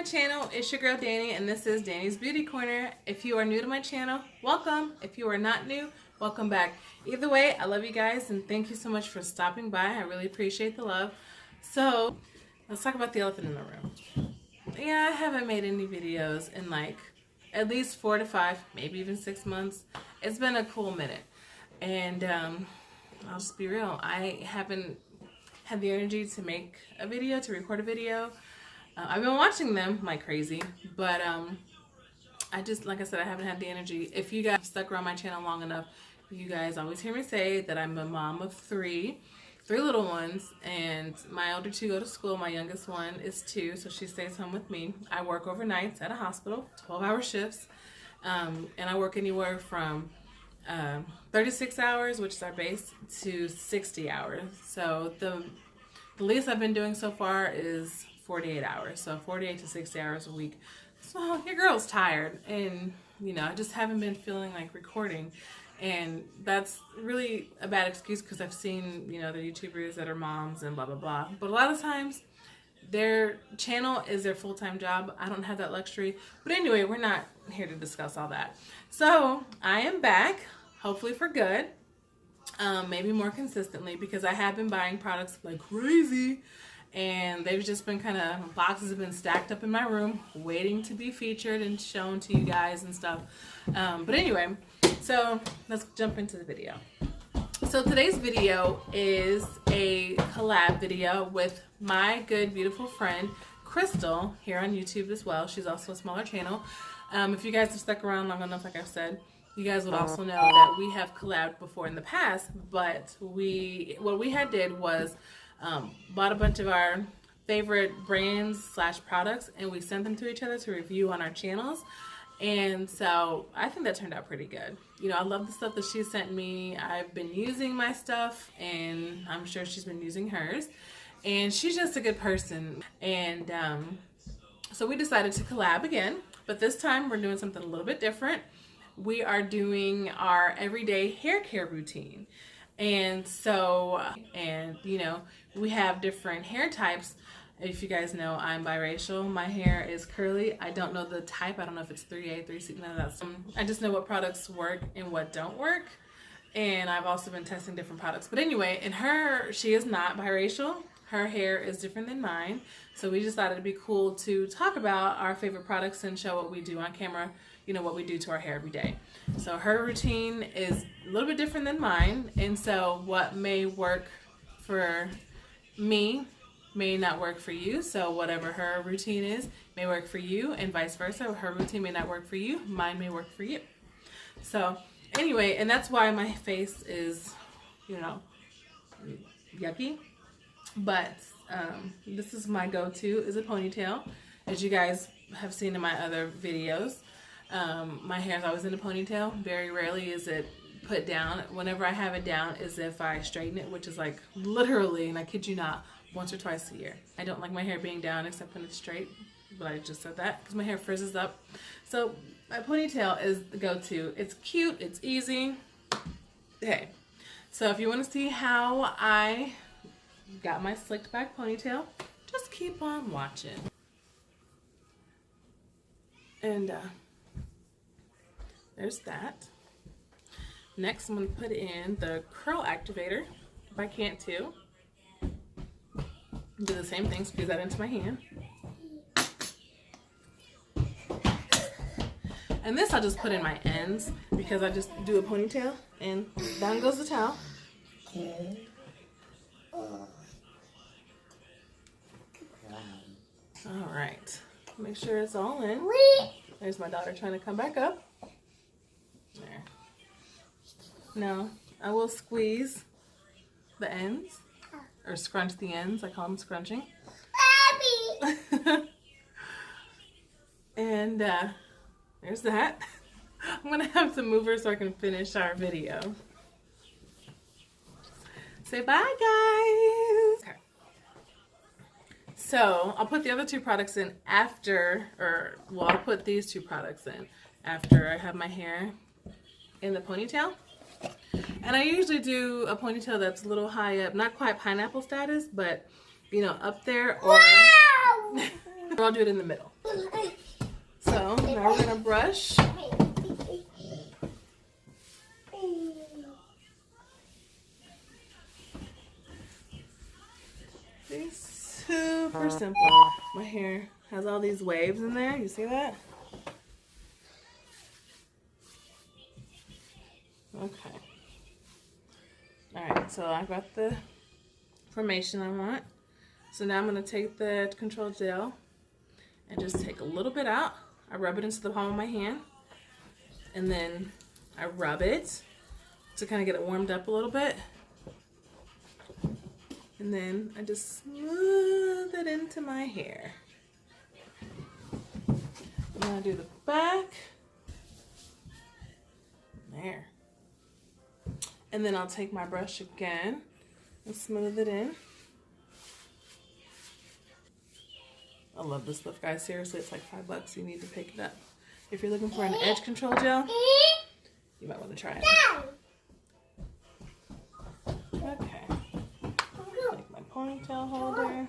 channel. It's your girl Danny, and this is Danny's Beauty Corner. If you are new to my channel, welcome. If you are not new, welcome back. Either way, I love you guys and thank you so much for stopping by. I really appreciate the love. So let's talk about the elephant in the room. Yeah, I haven't made any videos in like at least 4 to 5, maybe even 6 months. It's been a cool minute, and I'll just be real, I haven't had the energy to make a video, to record a video. I've been watching them like crazy, but I just, like I said, I haven't had the energy. If you guys stuck around my channel long enough, you guys always hear me say that I'm a mom of three little ones, and my older 2 go to school. My youngest one is 2, so she stays home with me. I work overnights at a hospital, 12-hour shifts, and I work anywhere from 36 hours, which is our base, to 60 hours. So the least I've been doing so far is 48 hours, so 48 to 60 hours a week. So your girl's tired, and you know, I just haven't been feeling like recording, and that's really a bad excuse because I've seen, you know, the YouTubers that are moms and blah blah blah, but a lot of times their channel is their full-time job. I don't have that luxury, but anyway, we're not here to discuss all that. So I am back, hopefully for good, maybe more consistently, because I have been buying products like crazy. And they've just been kind of, boxes have been stacked up in my room waiting to be featured and shown to you guys and stuff. But anyway, so let's jump into the video. So today's video is a collab video with my good, beautiful friend, Krystal, here on YouTube as well. She's also a smaller channel. If you guys have stuck around long enough, like I've said, you guys would also know that we have collabed before in the past, but what we had did was bought a bunch of our favorite brands / products, and we sent them to each other to review on our channels. And so I think that turned out pretty good. You know, I love the stuff that she sent me. I've been using my stuff, and I'm sure she's been using hers, and she's just a good person. And so we decided to collab again, but this time we're doing something a little bit different. We are doing our everyday hair care routine. And so, you know, we have different hair types. If you guys know, I'm biracial. My hair is curly. I don't know the type. I don't know if it's 3A, 3C, none of that. I just know what products work and what don't work. And I've also been testing different products. But anyway, she is not biracial. Her hair is different than mine. So we just thought it'd be cool to talk about our favorite products and show what we do on camera, you know, what we do to our hair every day. So her routine is a little bit different than mine, and so what may work for me may not work for you. So whatever her routine is may work for you, and vice versa. Her routine may not work for you, mine may work for you. So anyway, and that's why my face is, you know, yucky. But this is my go-to, is a ponytail, as you guys have seen in my other videos. My hair is always in a ponytail. Very rarely is it put down. Whenever I have it down is if I straighten it, which is like literally, and I kid you not, once or twice a year. I don't like my hair being down except when it's straight, but I just said that because my hair frizzes up. So my ponytail is the go-to. It's cute, it's easy. Hey, so if you want to see how I got my slicked back ponytail, just keep on watching. And there's that. Next, I'm going to put in the curl activator, if I can't too. Do the same thing, squeeze that into my hand. And this I'll just put in my ends, because I just do a ponytail, and down goes the towel. All right, make sure it's all in. There's my daughter trying to come back up. There. Now, I will squeeze the ends, or scrunch the ends. I call them scrunching. And there's that. I'm going to have to move her so I can finish our video. Say bye, guys. Okay. So, I'll put the other 2 products in after, I'll put these 2 products in after I have my hair in the ponytail. And I usually do a ponytail that's a little high up, not quite pineapple status, but, you know, up there, or I'll do it in the middle. So now we're gonna brush. It's super simple. My hair has all these waves in there. You see that? Okay. Alright, so I've got the formation I want. So now I'm going to take the control gel and just take a little bit out. I rub it into the palm of my hand. And then I rub it to kind of get it warmed up a little bit. And then I just smooth it into my hair. And then I do the back. There. And then I'll take my brush again and smooth it in. I love this stuff, guys. Seriously, it's like $5. You need to pick it up. If you're looking for an edge control gel, you might want to try it. Okay. Take my ponytail holder.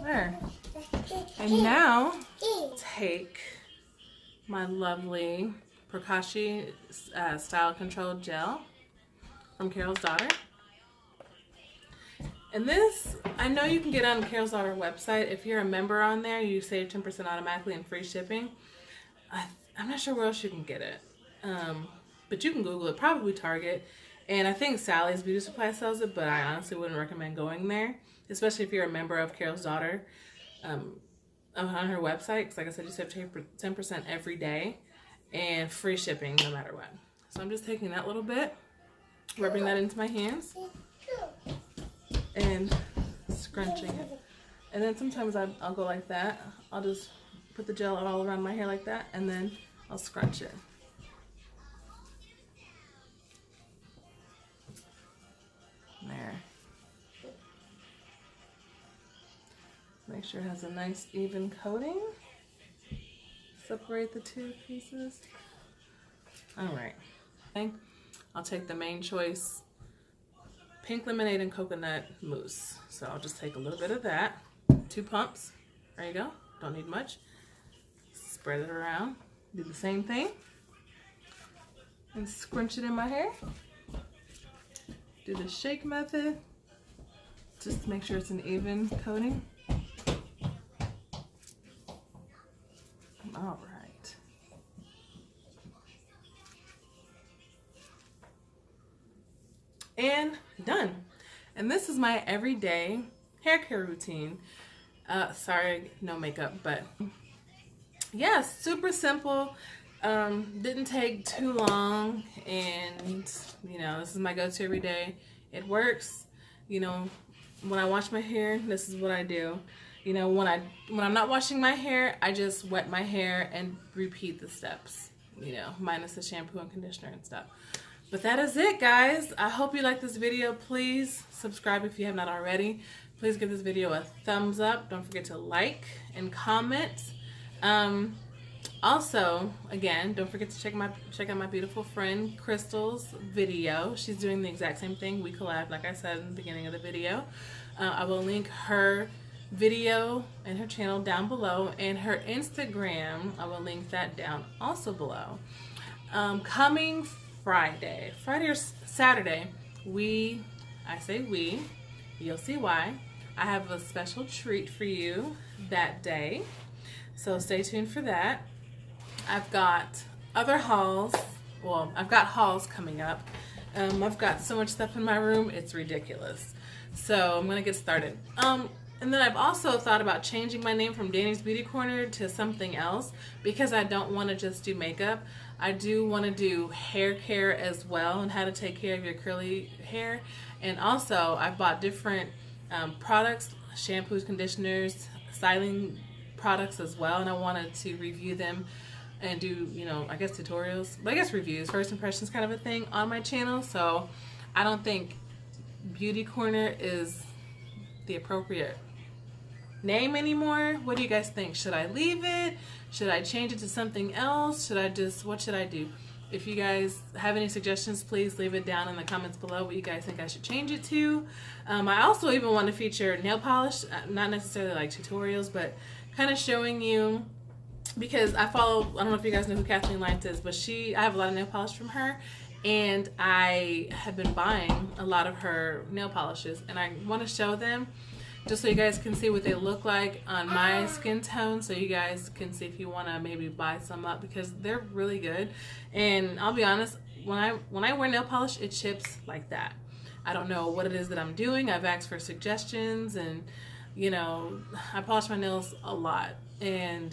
There. And now take my lovely Prakashi Style Control Gel from Carol's Daughter. And this, I know you can get on Carol's Daughter website. If you're a member on there, you save 10% automatically and free shipping. I'm not sure where else you can get it. But you can Google it, probably Target. And I think Sally's Beauty Supply sells it, but I honestly wouldn't recommend going there, especially if you're a member of Carol's Daughter on her website. Because like I said, you save 10% every day and free shipping no matter what. So I'm just taking that little bit, rubbing that into my hands, and scrunching it. And then sometimes I'll go like that. I'll just put the gel all around my hair like that, and then I'll scrunch it. There. Make sure it has a nice even coating. Separate the two pieces. Alright. I'll take the Main Choice Pink Lemonade and Coconut Mousse. So I'll just take a little bit of that. 2 pumps. There you go. Don't need much. Spread it around. Do the same thing. And scrunch it in my hair. Do the shake method. Just to make sure it's an even coating. All right. And done. And this is my everyday hair care routine. Sorry, no makeup, but yeah, super simple. Didn't take too long, and you know, this is my go-to every day. It works. You know, when I wash my hair, this is what I do. You know, when I'm not washing my hair, I just wet my hair and repeat the steps, you know, minus the shampoo and conditioner and stuff. But that is it, guys. I hope you like this video. Please subscribe if you have not already. Please give this video a thumbs up. Don't forget to like and comment. Also, again, don't forget to check out my beautiful friend Krystal's video. She's doing the exact same thing. We collab, like I said in the beginning of the video. I will link her video and her channel down below, and her Instagram, I will link that down also below. Coming Friday or Saturday, I say we, you'll see why, I have a special treat for you that day, so stay tuned for that. I've got other hauls, well, I've got hauls coming up. I've got so much stuff in my room, it's ridiculous. So I'm gonna get started. And then I've also thought about changing my name from Danny's Beauty Corner to something else, because I don't want to just do makeup. I do want to do hair care as well, and how to take care of your curly hair. And also, I've bought different products, shampoos, conditioners, styling products as well, and I wanted to review them and do, you know, I guess tutorials, but I guess reviews, first impressions kind of a thing on my channel. So I don't think Beauty Corner is the appropriate name anymore. What do you guys think? Should I leave it? Should I change it to something else? What should I do? If you guys have any suggestions, please leave it down in the comments below what you guys think I should change it to. I also even want to feature nail polish, not necessarily like tutorials, but kind of showing you, because I don't know if you guys know who Kathleen Lights is, but I have a lot of nail polish from her, and I have been buying a lot of her nail polishes, and I want to show them just so you guys can see what they look like on my skin tone, so you guys can see if you want to maybe buy some up, because they're really good. And I'll be honest, when I wear nail polish, it chips like that. I don't know what it is that I'm doing. I've asked for suggestions, and you know, I polish my nails a lot, and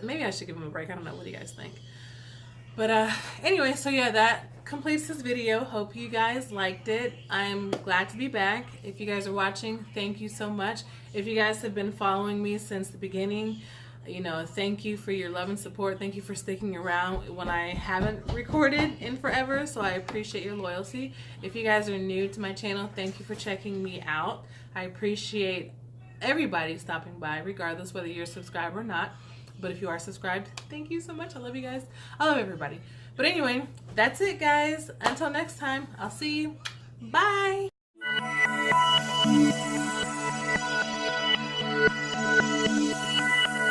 maybe I should give them a break. I don't know. What do you guys think? But anyway, so yeah, that completes this video. Hope you guys liked it. I'm glad to be back. If you guys are watching, thank you so much. If you guys have been following me since the beginning, you know, thank you for your love and support. Thank you for sticking around when I haven't recorded in forever, so I appreciate your loyalty. If you guys are new to my channel, thank you for checking me out. I appreciate everybody stopping by, regardless whether you're a subscriber or not. But if you are subscribed, thank you so much. I love you guys. I love everybody. But anyway, that's it, guys. Until next time, I'll see you. Bye.